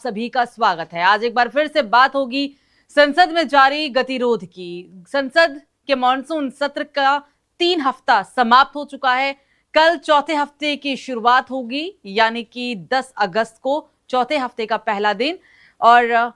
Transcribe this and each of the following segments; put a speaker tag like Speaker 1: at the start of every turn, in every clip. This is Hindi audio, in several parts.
Speaker 1: सभी का स्वागत है। आज एक बार फिर से बात होगी संसद में जारी गतिरोध की। संसद के मॉनसून सत्र का 3 हफ्ता समाप्त हो चुका है। कल चौथे हफ्ते की शुरुआत होगी, यानी कि 10 अगस्त को चौथे हफ्ते का पहला दिन। और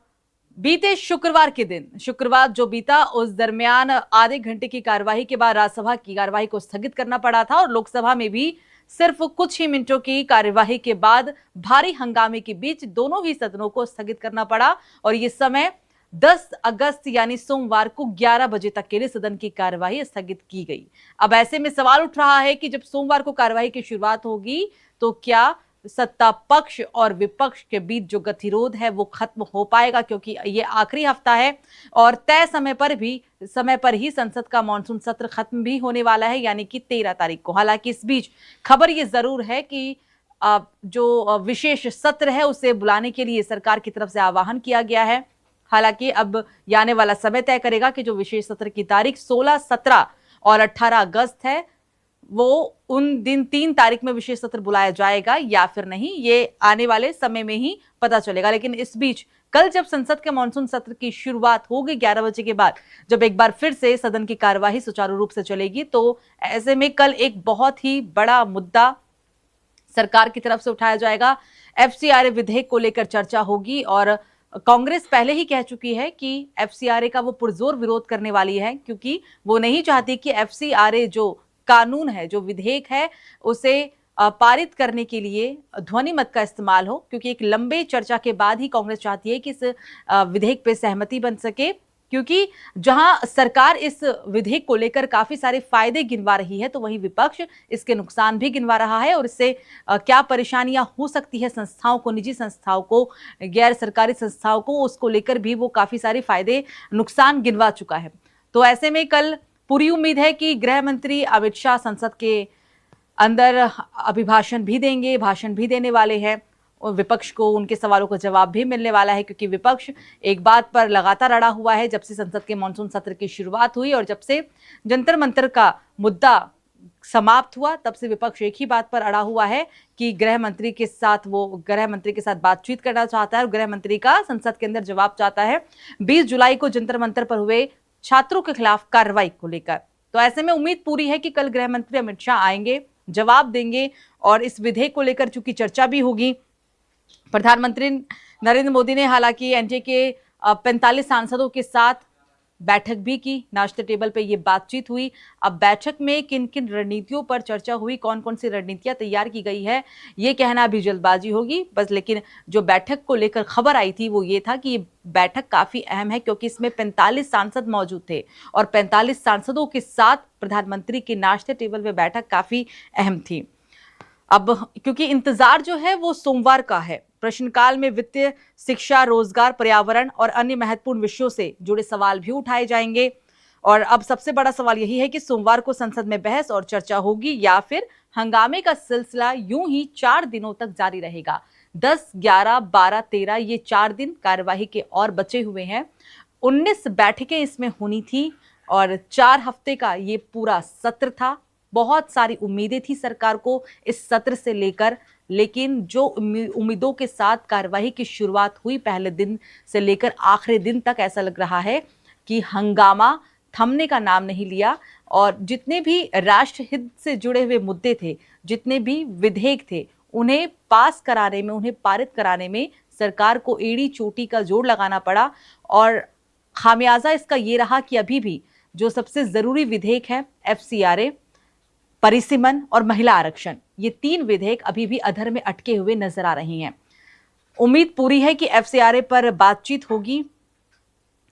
Speaker 1: बीते शुक्रवार के दिन, शुक्रवार जो बीता, उस दरमियान आधे घंटे की कार्यवाही के बाद राज्यसभा की कार्यवाही को स्थगित करना पड़ा था और लोकसभा में भी सिर्फ कुछ ही मिनटों की कार्यवाही के बाद भारी हंगामे के बीच दोनों ही सदनों को स्थगित करना पड़ा। और ये समय 10 अगस्त यानी सोमवार को 11 बजे तक के लिए सदन की कार्यवाही स्थगित की गई। अब ऐसे में सवाल उठ रहा है कि जब सोमवार को कार्यवाही की शुरुआत होगी तो क्या सत्ता पक्ष और विपक्ष के बीच जो गतिरोध है वो खत्म हो पाएगा, क्योंकि ये आखिरी हफ्ता है और तय समय पर ही संसद का मॉनसून सत्र खत्म भी होने वाला है, यानी कि 13 तारीख को। हालांकि इस बीच खबर ये जरूर है कि जो विशेष सत्र है उसे बुलाने के लिए सरकार की तरफ से आह्वान किया गया है। हालांकि अब ये आने वाला समय तय करेगा कि जो विशेष सत्र की तारीख 16, 17 और 18 अगस्त है वो उन दिन 3 तारीख में विशेष सत्र बुलाया जाएगा या फिर नहीं, ये आने वाले समय में ही पता चलेगा। लेकिन इस बीच कल जब संसद के मॉनसून सत्र की शुरुआत होगी 11 बजे के बाद, जब एक बार फिर से सदन की कार्यवाही सुचारू रूप से चलेगी, तो ऐसे में कल एक बहुत ही बड़ा मुद्दा सरकार की तरफ से उठाया जाएगा। एफसीआरए विधेयक को लेकर चर्चा होगी और कांग्रेस पहले ही कह चुकी है कि एफसीआरए का वो पुरजोर विरोध करने वाली है, क्योंकि वो नहीं चाहती कि एफसीआरए जो कानून है, जो विधेयक है, उसे पारित करने के लिए ध्वनि मत का इस्तेमाल हो, क्योंकि एक लंबे चर्चा के बाद ही कांग्रेस चाहती है कि इस विधेयक पे सहमति बन सके। क्योंकि जहां सरकार इस विधेयक को लेकर काफी सारे फायदे गिनवा रही है, तो वहीं विपक्ष इसके नुकसान भी गिनवा रहा है और इससे क्या परेशानियां हो सकती है संस्थाओं को, निजी संस्थाओं को, गैर सरकारी संस्थाओं को, उसको लेकर भी वो काफी सारे फायदे नुकसान गिनवा चुका है। तो ऐसे में कल पूरी उम्मीद है कि गृह मंत्री अमित शाह संसद के अंदर अभिभाषण भी देंगे, भाषण भी देने वाले हैं और विपक्ष को उनके सवालों का जवाब भी मिलने वाला है, क्योंकि विपक्ष एक बात पर लगातार अड़ा हुआ है। जब से संसद के मॉनसून सत्र की शुरुआत हुई और जब से जंतर मंतर का मुद्दा समाप्त हुआ, तब से विपक्ष एक ही बात पर अड़ा हुआ है कि गृह मंत्री के साथ बातचीत करना चाहता है और गृह मंत्री का संसद के अंदर जवाब चाहता है 20 जुलाई को जंतर मंतर पर हुए छात्रों के खिलाफ कार्रवाई को लेकर। तो ऐसे में उम्मीद पूरी है कि कल गृह मंत्री अमित शाह आएंगे, जवाब देंगे और इस विधेयक को लेकर चूंकि चर्चा भी होगी। प्रधानमंत्री नरेंद्र मोदी ने हालांकि एनडीए के 45 सांसदों के साथ बैठक भी की, नाश्ते टेबल पे ये बातचीत हुई। अब बैठक में किन किन रणनीतियों पर चर्चा हुई, कौन कौन सी रणनीतियां तैयार की गई है, ये कहना भी जल्दबाजी होगी बस। लेकिन जो बैठक को लेकर खबर आई थी वो ये था कि ये बैठक काफी अहम है, क्योंकि इसमें 45 सांसद मौजूद थे और 45 सांसदों के साथ प्रधानमंत्री की नाश्ते टेबल पे बैठक काफी अहम थी। अब क्योंकि इंतजार जो है वो सोमवार का है, प्रश्नकाल में वित्तीय, शिक्षा, रोजगार, पर्यावरण और अन्य महत्वपूर्ण विषयों से जुड़े सवाल भी उठाए जाएंगे। और अब सबसे बड़ा सवाल यही है कि सोमवार को संसद में बहस और चर्चा होगी या फिर हंगामे का सिलसिला यूं ही 4 दिनों तक जारी रहेगा। 10, 11, 12, 13 ये 4 दिन कार्यवाही के और बचे हुए हैं। 19 बैठकें इसमें होनी थी और 4 हफ्ते का ये पूरा सत्र था। बहुत सारी उम्मीदें थी सरकार को इस सत्र से लेकर, लेकिन जो उम्मीदों के साथ कार्यवाही की शुरुआत हुई, पहले दिन से लेकर आखिरी दिन तक ऐसा लग रहा है कि हंगामा थमने का नाम नहीं लिया और जितने भी राष्ट्रहित से जुड़े हुए मुद्दे थे, जितने भी विधेयक थे, उन्हें पास कराने में, उन्हें पारित कराने में सरकार को एड़ी चोटी का जोड़ लगाना पड़ा। और खामियाजा इसका ये रहा कि अभी भी जो सबसे जरूरी विधेयक है, एफसीआरए, परिसीमन और महिला आरक्षण, ये 3 विधेयक अभी भी अधर में अटके हुए नजर आ रहे हैं। उम्मीद पूरी है कि एफसीआरए पर बातचीत होगी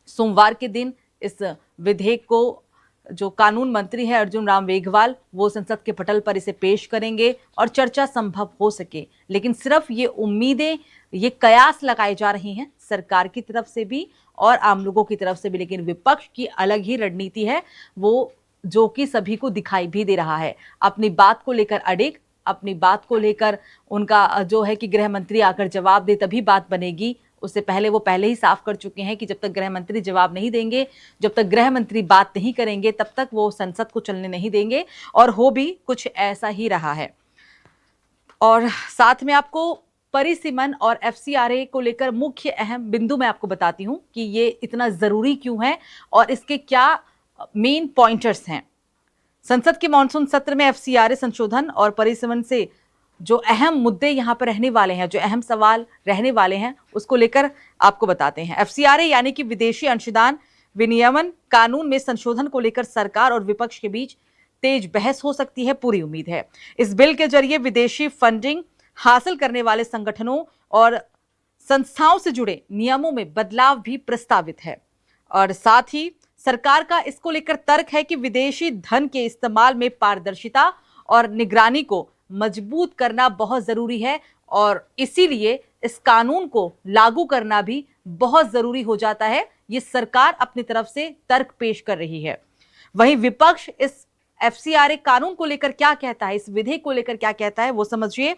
Speaker 1: सोमवार के दिन। इस विधेयक को जो कानून मंत्री है अर्जुन राम मेघवाल, वो संसद के पटल पर इसे पेश करेंगे और चर्चा संभव हो सके। लेकिन सिर्फ ये उम्मीदें, ये कयास लगाए जा रही हैं सरकार की तरफ से भी और आम लोगों की तरफ से भी, लेकिन विपक्ष की अलग ही रणनीति है, वो जो कि सभी को दिखाई भी दे रहा है। अपनी बात को लेकर अड़िग, अपनी बात को लेकर उनका जो है कि गृह मंत्री आकर जवाब दे तभी बात बनेगी, उससे पहले वो पहले ही साफ कर चुके हैं कि जब तक गृह मंत्री जवाब नहीं देंगे, जब तक गृह मंत्री बात नहीं करेंगे, तब तक वो संसद को चलने नहीं देंगे। और हो भी कुछ ऐसा ही रहा है। और साथ में आपको परिसीमन और एफसीआरए को लेकर मुख्य अहम बिंदु मैं आपको बताती हूं कि ये इतना जरूरी क्यों है और इसके क्या मेन पॉइंटर्स हैं। संसद के मॉनसून सत्र में एफसीआरए संशोधन और परिसीमन से जो अहम मुद्दे यहां पर रहने वाले हैं, जो अहम सवाल रहने वाले हैं, उसको लेकर आपको बताते हैं। एफसीआरए यानी कि विदेशी अंशदान विनियमन कानून में संशोधन को लेकर सरकार और विपक्ष के बीच तेज बहस हो सकती है, पूरी उम्मीद है। इस बिल के जरिए विदेशी फंडिंग हासिल करने वाले संगठनों और संस्थाओं से जुड़े नियमों में बदलाव भी प्रस्तावित है और साथ ही सरकार का इसको लेकर तर्क है कि विदेशी धन के इस्तेमाल में पारदर्शिता और निगरानी को मजबूत करना बहुत जरूरी है और इसीलिए इस कानून को लागू करना भी बहुत जरूरी हो जाता है। ये सरकार अपनी तरफ से तर्क पेश कर रही है। वहीं विपक्ष इस एफसीआरए कानून को लेकर क्या कहता है, इस विधेयक को लेकर क्या कहता है, वो समझिए।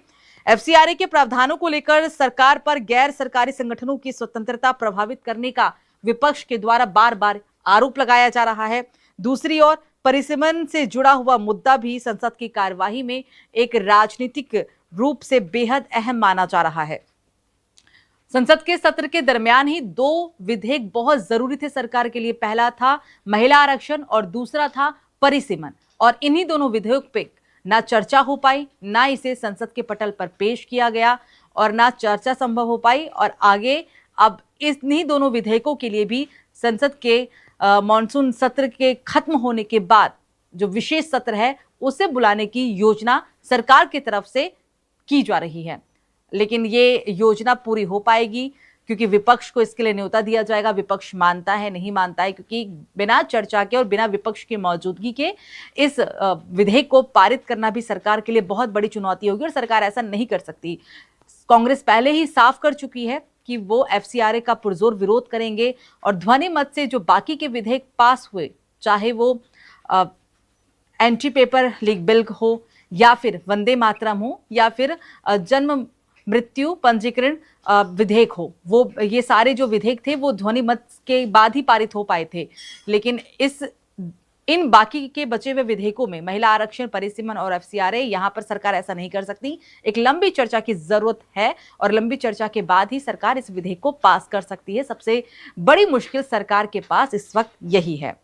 Speaker 1: एफसीआरए के प्रावधानों को लेकर सरकार पर गैर सरकारी संगठनों की स्वतंत्रता प्रभावित करने का विपक्ष के द्वारा बार बार आरोप लगाया जा रहा है। दूसरी ओर परिसीमन से जुड़ा हुआ मुद्दा भी संसद की कार्यवाही में एक राजनीतिक रूप से बेहद अहम माना जा रहा है। संसद के सत्र के दरमियान ही दो विधेयक बहुत जरूरी थे सरकार के लिए। पहला था महिला आरक्षण और दूसरा था परिसीमन, और इन्हीं दोनों विधेयक पे ना चर्चा हो पाई, ना इसे संसद के पटल पर पेश किया गया और ना चर्चा संभव हो पाई। और आगे अब इन्हीं दोनों विधेयकों के लिए भी संसद के मॉनसून सत्र के खत्म होने के बाद जो विशेष सत्र है उसे बुलाने की योजना सरकार की तरफ से की जा रही है। लेकिन ये योजना पूरी हो पाएगी क्योंकि विपक्ष को इसके लिए न्योता दिया जाएगा। विपक्ष मानता है, नहीं मानता है, क्योंकि बिना चर्चा के और बिना विपक्ष की मौजूदगी के इस विधेयक को पारित करना भी सरकार के लिए बहुत बड़ी चुनौती होगी और सरकार ऐसा नहीं कर सकती। कांग्रेस पहले ही साफ कर चुकी है कि वो एफसीआरए का पुरजोर विरोध करेंगे और ध्वनि मत से जो बाकी के विधेयक पास हुए, चाहे वो एंटी पेपर लीक बिल हो या फिर वंदे मातरम हो या फिर जन्म मृत्यु पंजीकरण विधेयक हो, वो ये सारे जो विधेयक थे वो ध्वनि मत के बाद ही पारित हो पाए थे। लेकिन इन बाकी के बचे हुए विधेयकों में महिला आरक्षण, परिसीमन और एफसीआरए, यहां पर सरकार ऐसा नहीं कर सकती। एक लंबी चर्चा की जरूरत है और लंबी चर्चा के बाद ही सरकार इस विधेयक को पास कर सकती है। सबसे बड़ी मुश्किल सरकार के पास इस वक्त यही है।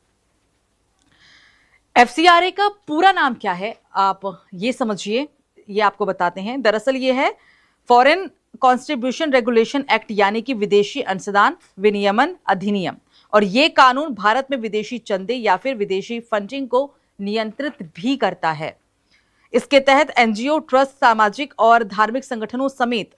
Speaker 1: एफसीआरए का पूरा नाम क्या है आप ये समझिए, ये आपको बताते हैं। दरअसल ये है फॉरेन कॉन्ट्रीब्यूशन रेगुलेशन एक्ट, यानी कि विदेशी अंशदान विनियमन अधिनियम। और ये कानून भारत में विदेशी चंदे या फिर विदेशी फंडिंग को नियंत्रित भी करता है। इसके तहत एनजीओ, ट्रस्ट, सामाजिक और धार्मिक संगठनों समेत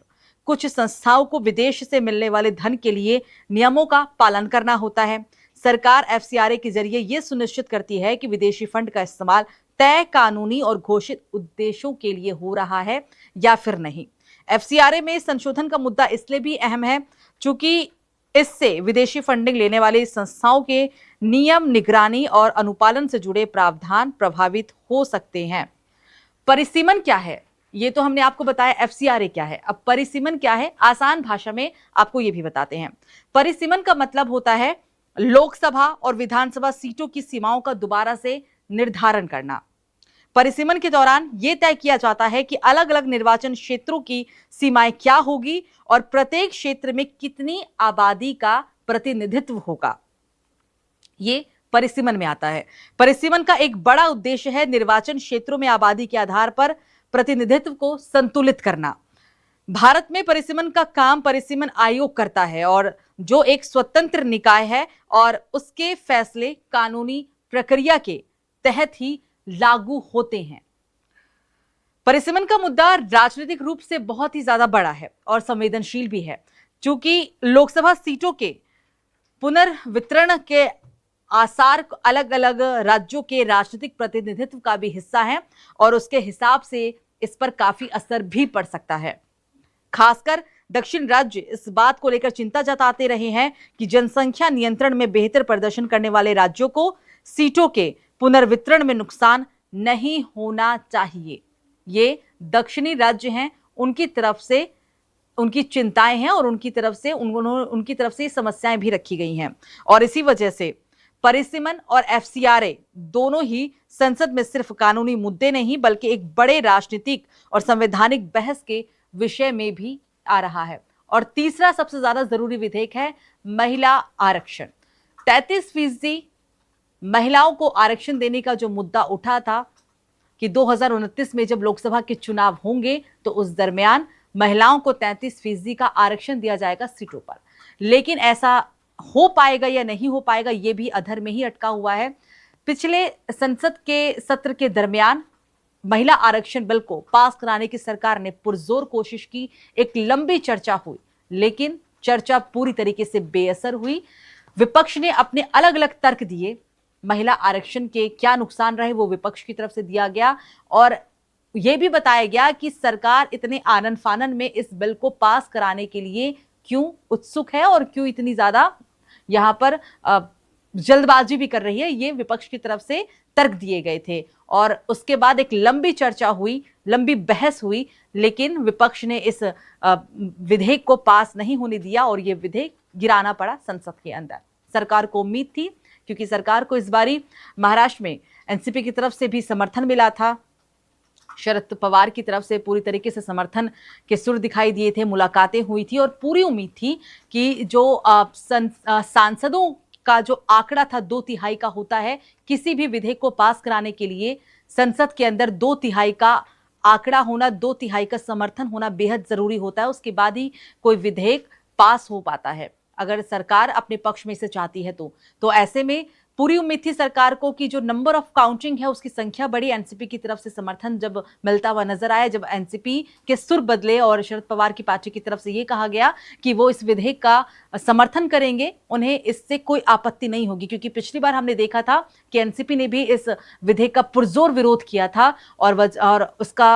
Speaker 1: कुछ संस्थाओं को विदेश से मिलने वाले धन के लिए नियमों का पालन करना होता है। सरकार एफसीआरए के जरिए यह सुनिश्चित करती है कि विदेशी फंड का इस्तेमाल तय कानूनी और घोषित उद्देश्यों के लिए हो रहा है या फिर नहीं। एफसीआरए में संशोधन का मुद्दा इसलिए भी अहम है क्योंकि इससे विदेशी फंडिंग लेने वाली संस्थाओं के नियम, निगरानी और अनुपालन से जुड़े प्रावधान प्रभावित हो सकते हैं। परिसीमन क्या है ये तो हमने आपको बताया, एफसीआरए क्या है। अब परिसीमन क्या है, आसान भाषा में आपको ये भी बताते हैं। परिसीमन का मतलब होता है लोकसभा और विधानसभा सीटों की सीमाओं का दोबारा से निर्धारण करना। परिसीमन के दौरान यह तय किया जाता है कि अलग अलग निर्वाचन क्षेत्रों की सीमाएं क्या होगी और प्रत्येक क्षेत्र में कितनी आबादी का प्रतिनिधित्व होगा। ये परिसीमन में आता है। परिसीमन का एक बड़ा उद्देश्य है निर्वाचन क्षेत्रों में आबादी के आधार पर प्रतिनिधित्व को संतुलित करना। भारत में परिसीमन का काम परिसीमन आयोग करता है और जो एक स्वतंत्र निकाय है और उसके फैसले कानूनी प्रक्रिया के तहत ही लागू होते हैं। परिसीमन का मुद्दा राजनीतिक रूप से बहुत ही ज्यादा बड़ा है और संवेदनशील भी है, क्योंकि लोकसभा सीटों के पुनर्वितरण के आसार अलग अलग राज्यों के राजनीतिक प्रतिनिधित्व का भी हिस्सा है और उसके हिसाब से इस पर काफी असर भी पड़ सकता है। खासकर दक्षिण राज्य इस बात को लेकर चिंता जताते रहे हैं कि जनसंख्या नियंत्रण में बेहतर प्रदर्शन करने वाले राज्यों को सीटों के पुनर्वितरण में नुकसान नहीं होना चाहिए। ये दक्षिणी राज्य हैं, उनकी तरफ से उनकी चिंताएं हैं और उनकी तरफ से समस्याएं भी रखी गई हैं। और इसी वजह से परिसीमन और एफसीआरए दोनों ही संसद में सिर्फ कानूनी मुद्दे नहीं बल्कि एक बड़े राजनीतिक और संवैधानिक बहस के विषय में भी आ रहा है। और तीसरा सबसे ज्यादा जरूरी विधेयक है महिला आरक्षण। 33% महिलाओं को आरक्षण देने का जो मुद्दा उठा था कि 2029 में जब लोकसभा के चुनाव होंगे तो उस दरमियान महिलाओं को 33% का आरक्षण दिया जाएगा सीटों पर। लेकिन ऐसा हो पाएगा या नहीं हो पाएगा, यह भी अधर में ही अटका हुआ है। पिछले संसद के सत्र के दरमियान महिला आरक्षण बिल को पास कराने की सरकार ने पुरजोर कोशिश की, एक लंबी चर्चा हुई, लेकिन चर्चा पूरी तरीके से बेअसर हुई। विपक्ष ने अपने अलग अलग तर्क दिए, महिला आरक्षण के क्या नुकसान रहे वो विपक्ष की तरफ से दिया गया, और यह भी बताया गया कि सरकार इतने आनन फानन में इस बिल को पास कराने के लिए क्यों उत्सुक है और क्यों इतनी ज्यादा यहां पर जल्दबाजी भी कर रही है। ये विपक्ष की तरफ से तर्क दिए गए थे और उसके बाद एक लंबी चर्चा हुई, लंबी बहस हुई, लेकिन विपक्ष ने इस विधेयक को पास नहीं होने दिया और यह विधेयक गिराना पड़ा संसद के अंदर। सरकार को उम्मीद थी, क्योंकि सरकार को इस बारी महाराष्ट्र में एनसीपी की तरफ से भी समर्थन मिला था, शरद पवार की तरफ से पूरी तरीके से समर्थन के सुर दिखाई दिए थे, मुलाकातें हुई थी और पूरी उम्मीद थी कि जो सांसदों का जो आंकड़ा था 2/3 का होता है, किसी भी विधेयक को पास कराने के लिए संसद के अंदर 2/3 का आंकड़ा होना, 2/3 का समर्थन होना बेहद जरूरी होता है। उसके बाद ही कोई विधेयक पास हो पाता है, अगर सरकार अपने पक्ष में इसे चाहती है तो ऐसे में पूरी उम्मीद थी सरकार को कि जो नंबर ऑफ काउंटिंग है उसकी संख्या बढ़ी। एनसीपी की तरफ से समर्थन जब मिलता हुआ नजर आया, जब एनसीपी के सुर बदले और शरद पवार की पार्टी की तरफ से यह कहा गया कि वो इस विधेयक का समर्थन करेंगे, उन्हें इससे कोई आपत्ति नहीं होगी, क्योंकि पिछली बार हमने देखा था कि एनसीपी ने भी इस विधेयक का पुरजोर विरोध किया था और उसका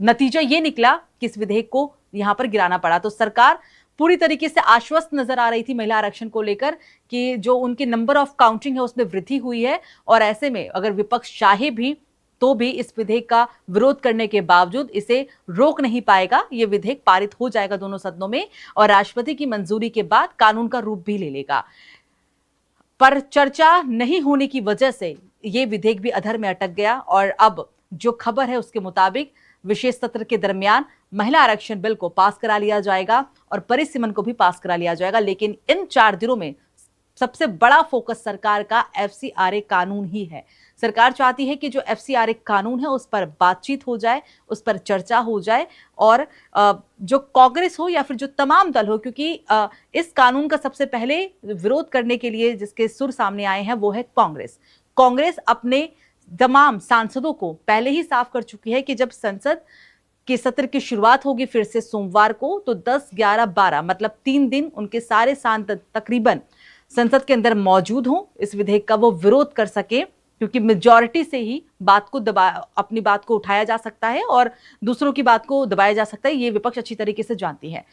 Speaker 1: नतीजा ये निकला कि इस विधेयक को यहां पर गिराना पड़ा। तो सरकार पूरी तरीके से आश्वस्त नजर आ रही थी महिला आरक्षण को लेकर कि जो उनके नंबर ऑफ काउंटिंग है उसमें वृद्धि हुई है, और ऐसे में अगर विपक्ष चाहे भी तो भी इस विधेयक का विरोध करने के बावजूद इसे रोक नहीं पाएगा। यह विधेयक पारित हो जाएगा दोनों सदनों में और राष्ट्रपति की मंजूरी के बाद कानून का रूप भी ले लेगा। पर चर्चा नहीं होने की वजह से यह विधेयक भी अधर में अटक गया और अब जो खबर है उसके मुताबिक विशेष सत्र के दरमियान महिला आरक्षण बिल को पास करा लिया जाएगा और परिसीमन को भी पास करा लिया जाएगा। लेकिन इन 4 दिनों में सबसे बड़ा फोकस सरकार का एफसीआरए कानून ही है। सरकार चाहती है कि जो एफसीआरए कानून है उस पर बातचीत हो जाए, उस पर चर्चा हो जाए और जो कांग्रेस हो या फिर जो तमाम दल हो, क्योंकि इस कानून का सबसे पहले विरोध करने के लिए जिसके सुर सामने आए हैं वो है कांग्रेस। कांग्रेस अपने तमाम सांसदों को पहले ही साफ कर चुकी है कि जब संसद के सत्र की शुरुआत होगी फिर से सोमवार को, तो 10, 11, 12 मतलब 3 दिन उनके सारे सांसद तकरीबन संसद के अंदर मौजूद हों, इस विधेयक का वो विरोध कर सके, क्योंकि मेजॉरिटी से ही बात को अपनी बात को उठाया जा सकता है और दूसरों की बात को दबाया जा सकता है। ये विपक्ष अच्छी तरीके से जानती है।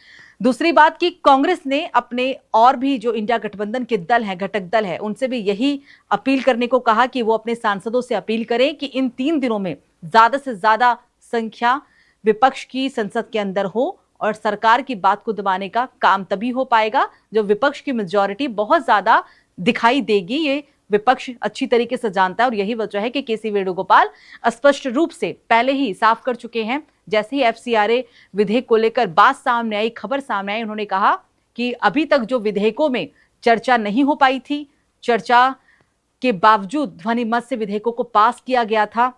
Speaker 1: दूसरी बात कि कांग्रेस ने अपने और भी जो इंडिया गठबंधन के दल हैं, घटक दल है, उनसे भी यही अपील करने को कहा कि वो अपने सांसदों से अपील करें कि इन 3 दिनों में ज्यादा से ज्यादा संख्या विपक्ष की संसद के अंदर हो और सरकार की बात को दबाने का काम तभी हो पाएगा जब विपक्ष की मेजॉरिटी बहुत ज्यादा दिखाई देगी। ये विपक्ष अच्छी तरीके से जानता है और यही वजह है कि केसी वेणुगोपाल स्पष्ट रूप से पहले ही साफ कर चुके हैं। जैसे ही एफसीआरए विधेयक को लेकर बात सामने आई, खबर सामने आई, उन्होंने कहा कि अभी तक जो विधेयकों में चर्चा नहीं हो पाई थी, चर्चा के बावजूद ध्वनि मत से विधेयकों को पास किया गया था,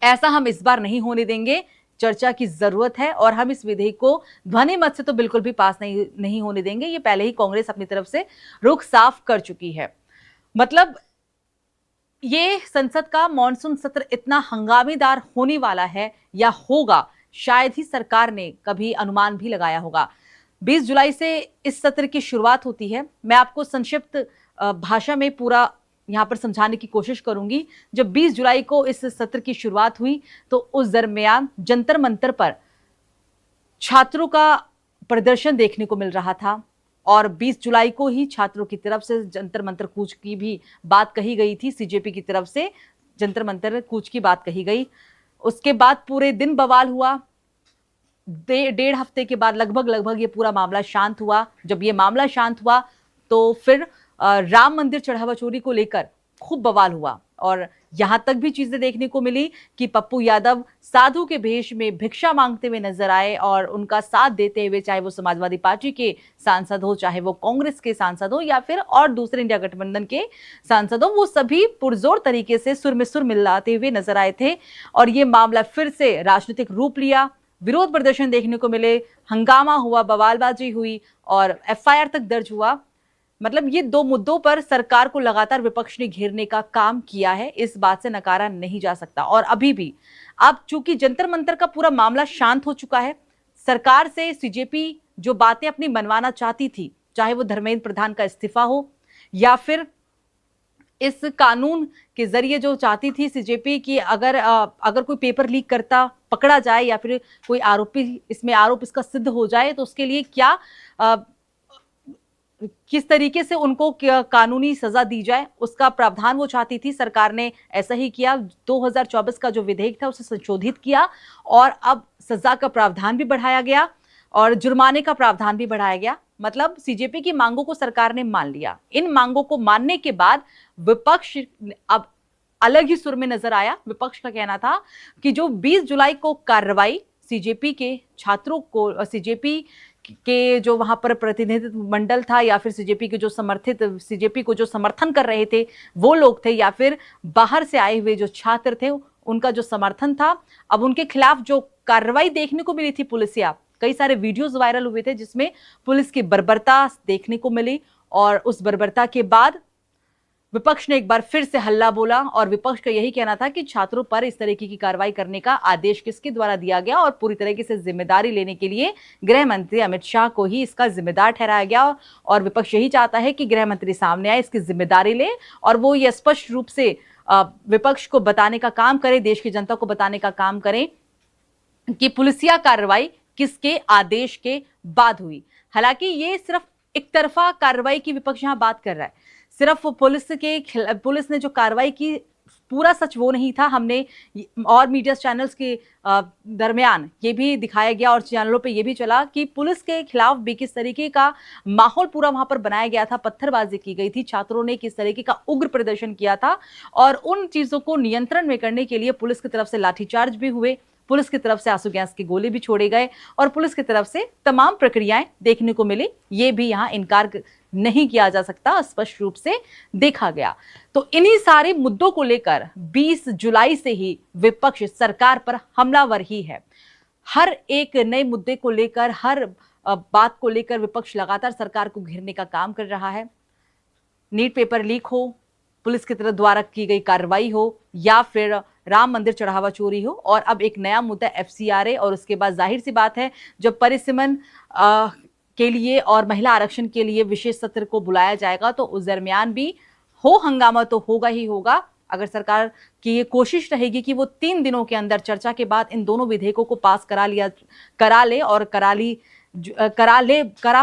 Speaker 1: ऐसा हम इस बार नहीं होने देंगे। चर्चा की जरूरत है और हम इस विधेयक को ध्वनि मत से तो बिल्कुल भी पास नहीं होने देंगे। ये पहले ही कांग्रेस अपनी तरफ से रुख साफ कर चुकी है। मतलब ये संसद का मॉनसून सत्र इतना हंगामेदार होने वाला है या होगा, शायद ही सरकार ने कभी अनुमान भी लगाया होगा। 20 जुलाई से इस सत्र की शुरुआत होती है। मैं आपको संक्षिप्त भाषा में पूरा यहां पर समझाने की कोशिश करूंगी। जब 20 जुलाई को इस सत्र की शुरुआत हुई तो उस दरमियान जंतर मंतर पर छात्रों का प्रदर्शन देखने को मिल रहा था और 20 जुलाई को ही छात्रों की तरफ से जंतर मंतर कूच की भी बात कही गई थी। सीजेपी की तरफ से जंतर मंतर कूच की बात कही गई। उसके बाद पूरे दिन बवाल हुआ। 1.5 हफ्ते के बाद लगभग ये पूरा मामला शांत हुआ। जब ये मामला शांत हुआ तो फिर राम मंदिर चढ़ावा चोरी को लेकर खूब बवाल हुआ और यहां तक भी चीजें देखने को मिली कि पप्पू यादव साधु के भेष में भिक्षा मांगते हुए नजर आए और उनका साथ देते हुए, चाहे वो समाजवादी पार्टी के सांसद हो, चाहे वो कांग्रेस के सांसद हो या फिर और दूसरे इंडिया गठबंधन के सांसद हो, वो सभी पुरजोर तरीके से सुर में सुर मिलाते हुए नजर आए थे। और ये मामला फिर से राजनीतिक रूप लिया, विरोध प्रदर्शन देखने को मिले, हंगामा हुआ, बवालबाजी हुई और एफआईआर तक दर्ज हुआ। मतलब ये दो मुद्दों पर सरकार को लगातार विपक्ष ने घेरने का काम किया है, इस बात से नकारा नहीं जा सकता। और अभी भी अब चूंकि जंतर मंतर का पूरा मामला शांत हो चुका है, सरकार से सीजेपी जो बातें अपनी मनवाना चाहती थी, चाहे वो धर्मेंद्र प्रधान का इस्तीफा हो या फिर इस कानून के जरिए जो चाहती थी सीजेपी की अगर कोई पेपर लीक करता पकड़ा जाए या फिर कोई आरोप इसका सिद्ध हो जाए तो उसके लिए क्या किस तरीके से उनको कानूनी सजा दी जाए, उसका प्रावधान वो चाहती थी। सरकार ने ऐसा ही किया, 2024 का जो विधेयक था उसे संशोधित किया और अब सजा का प्रावधान भी बढ़ाया गया और जुर्माने का प्रावधान भी बढ़ाया गया। मतलब सीजेपी की मांगों को सरकार ने मान लिया। इन मांगों को मानने के बाद विपक्ष अब अलग ही सुर में नजर आया। विपक्ष का कहना था कि जो 20 जुलाई को कार्रवाई सीजेपी के छात्रों को, सीजेपी के जो वहां पर प्रतिनिधित्व मंडल था या फिर सीजेपी को जो समर्थन कर रहे थे वो लोग थे या फिर बाहर से आए हुए जो छात्र थे उनका जो समर्थन था, अब उनके खिलाफ जो कार्रवाई देखने को मिली थी पुलिसिया, कई सारे वीडियोस वायरल हुए थे जिसमें पुलिस की बर्बरता देखने को मिली। और उस बर्बरता के बाद विपक्ष ने एक बार फिर से हल्ला बोला और विपक्ष का यही कहना था कि छात्रों पर इस तरीके की कार्रवाई करने का आदेश किसके द्वारा दिया गया और पूरी तरीके से जिम्मेदारी लेने के लिए गृह मंत्री अमित शाह को ही इसका जिम्मेदार ठहराया गया। और विपक्ष यही चाहता है कि गृह मंत्री सामने आए, इसकी जिम्मेदारी ले और वो ये स्पष्ट रूप से विपक्ष को बताने का काम करे, देश की जनता को बताने का काम करें कि पुलिसिया कार्रवाई किसके आदेश के बाद हुई। हालांकि ये सिर्फ एक तरफा कार्रवाई की विपक्ष यहां बात कर रहा है, सिर्फ पुलिस ने जो कार्रवाई की पूरा सच वो नहीं था। हमने और मीडिया चैनल्स के दरमियान ये भी दिखाया गया और चैनलों पे ये भी चला कि पुलिस के खिलाफ भी किस तरीके का माहौल पूरा वहां पर बनाया गया था, पत्थरबाजी की गई थी, छात्रों ने किस तरीके का उग्र प्रदर्शन किया था और उन चीजों को नियंत्रण में करने के लिए पुलिस की तरफ से लाठीचार्ज भी हुए, पुलिस की तरफ से आंसू गैस के गोले भी छोड़े गए और पुलिस की तरफ से तमाम प्रक्रियाएं देखने को मिली। ये भी यहाँ इनकार नहीं किया जा सकता, स्पष्ट रूप से देखा गया। तो इन्हीं सारे मुद्दों को लेकर 20 जुलाई से ही विपक्ष सरकार पर हमलावर ही है। हर एक नए मुद्दे को लेकर, हर बात को लेकर विपक्ष लगातार सरकार को घेरने का काम कर रहा है। नीट पेपर लीक हो, पुलिस की तरफ द्वारा की गई कार्रवाई हो या फिर राम मंदिर चढ़ावा चोरी हो और अब एक नया मुद्दा एफसीआरए और उसके बाद जाहिर सी बात है जब परिसीमन के लिए और महिला आरक्षण के लिए विशेष सत्र को बुलाया जाएगा तो उस दरमियान भी हंगामा तो होगा ही होगा। अगर सरकार की ये कोशिश रहेगी कि वो 3 दिनों के अंदर चर्चा के बाद इन दोनों विधेयकों को पास करा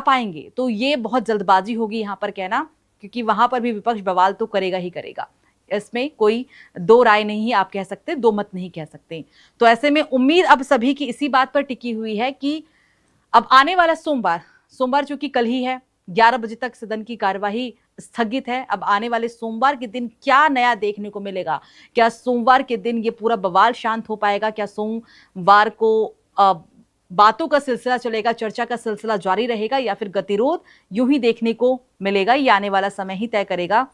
Speaker 1: पाएंगे तो ये बहुत जल्दबाजी होगी यहाँ पर कहना, क्योंकि वहां पर भी विपक्ष बवाल तो करेगा ही करेगा, इसमें कोई दो राय नहीं आप कह सकते, दो मत नहीं कह सकते। तो ऐसे में उम्मीद अब सभी की इसी बात पर टिकी हुई है कि अब आने वाला सोमवार चूंकि कल ही है, 11 बजे तक सदन की कार्यवाही स्थगित है। अब आने वाले सोमवार के दिन क्या नया देखने को मिलेगा? क्या सोमवार के दिन ये पूरा बवाल शांत हो पाएगा? क्या सोमवार को बातों का सिलसिला चलेगा, चर्चा का सिलसिला जारी रहेगा या फिर गतिरोध यूं ही देखने को मिलेगा? ये आने वाला समय ही तय करेगा।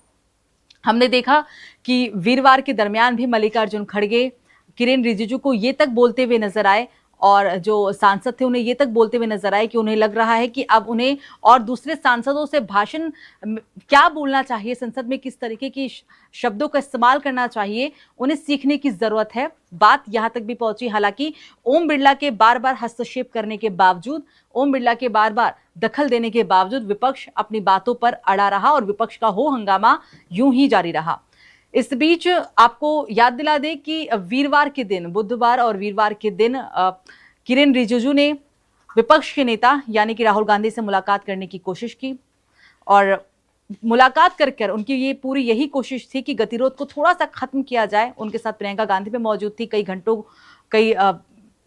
Speaker 1: हमने देखा कि वीरवार के दरमियान भी मल्लिकार्जुन खड़गे किरेन रिजिजू को ये तक बोलते हुए नजर आए और जो सांसद थे उन्हें ये तक बोलते हुए नजर आए कि उन्हें लग रहा है कि अब उन्हें और दूसरे सांसदों से भाषण क्या बोलना चाहिए, संसद में किस तरीके की शब्दों का इस्तेमाल करना चाहिए, उन्हें सीखने की जरूरत है। बात यहां तक भी पहुंची। हालांकि ओम बिरला के बार बार हस्तक्षेप करने के बावजूद, ओम बिरला के बार बार दखल देने के बावजूद विपक्ष अपनी बातों पर अड़ा रहा और विपक्ष का हंगामा यूं ही जारी रहा। इस बीच आपको याद दिला दे कि वीरवार के दिन, बुधवार और वीरवार के दिन किरेन रिजिजू ने विपक्ष के नेता यानी कि राहुल गांधी से मुलाकात करने की कोशिश की और मुलाकात कर उनकी ये पूरी यही कोशिश थी कि गतिरोध को थोड़ा सा खत्म किया जाए। उनके साथ प्रियंका गांधी भी मौजूद थी। कई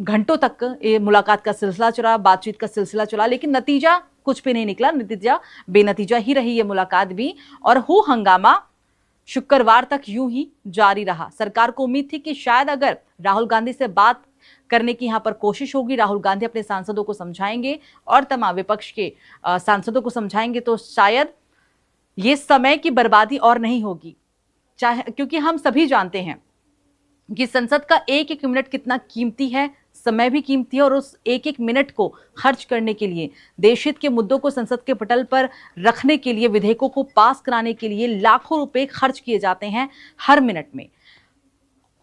Speaker 1: घंटों तक ये मुलाकात का सिलसिला चला, बातचीत का सिलसिला चला, लेकिन नतीजा कुछ भी नहीं निकला। नतीजा बेनतीजा ही रही ये मुलाकात भी और हंगामा शुक्रवार तक यूं ही जारी रहा। सरकार को उम्मीद थी कि शायद अगर राहुल गांधी से बात करने की यहां पर कोशिश होगी, राहुल गांधी अपने सांसदों को समझाएंगे और तमाम विपक्ष के सांसदों को समझाएंगे, तो शायद ये समय की बर्बादी और नहीं होगी। चाहे, क्योंकि हम सभी जानते हैं कि संसद का एक एक मिनट कितना कीमती है, समय भी कीमती है, और उस एक एक मिनट को खर्च करने के लिए, देशहित के मुद्दों को संसद के पटल पर रखने के लिए, विधेयकों को पास कराने के लिए लाखों रुपए खर्च किए जाते हैं हर मिनट में।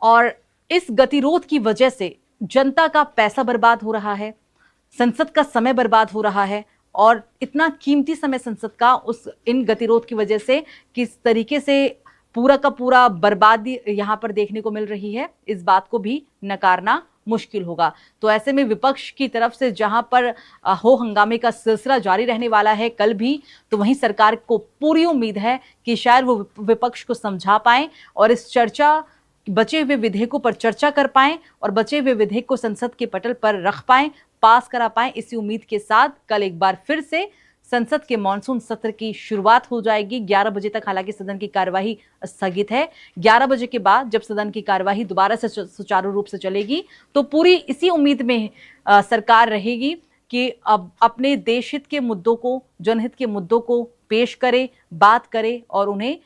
Speaker 1: और इस गतिरोध की वजह से जनता का पैसा बर्बाद हो रहा है, संसद का समय बर्बाद हो रहा है, और इतना कीमती समय संसद का उस इन गतिरोध की वजह से किस तरीके से पूरा का पूरा बर्बादी यहां पर देखने को मिल रही है, इस बात को भी नकारना मुश्किल होगा। तो ऐसे में विपक्ष की तरफ से जहां पर हो हंगामे का सिलसिला जारी रहने वाला है कल भी, तो वहीं सरकार को पूरी उम्मीद है कि शायद वो विपक्ष को समझा पाएं और इस बचे हुए विधेयकों पर चर्चा कर पाएं और बचे हुए विधेयक को संसद के पटल पर रख पाएं, पास करा पाएं। इसी उम्मीद के साथ कल एक बार फिर से संसद के मॉनसून सत्र की शुरुआत हो जाएगी। 11 बजे तक हालांकि सदन की कार्यवाही स्थगित है। 11 बजे के बाद जब सदन की कार्यवाही दोबारा से सुचारू रूप से चलेगी, तो पूरी इसी उम्मीद में सरकार रहेगी कि अब अपने देशहित के मुद्दों को, जनहित के मुद्दों को पेश करे, बात करे और उन्हें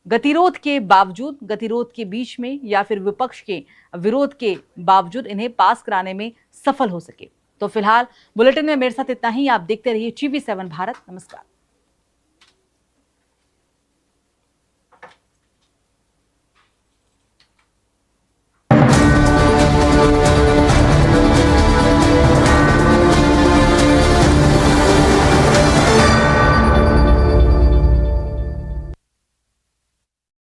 Speaker 1: गतिरोध के बावजूद, गतिरोध के बीच में या फिर विपक्ष के विरोध के बावजूद इन्हें पास कराने में सफल हो सके। तो फिलहाल बुलेटिन में मेरे साथ इतना ही। आप देखते रहिए TV7 भारत। नमस्कार।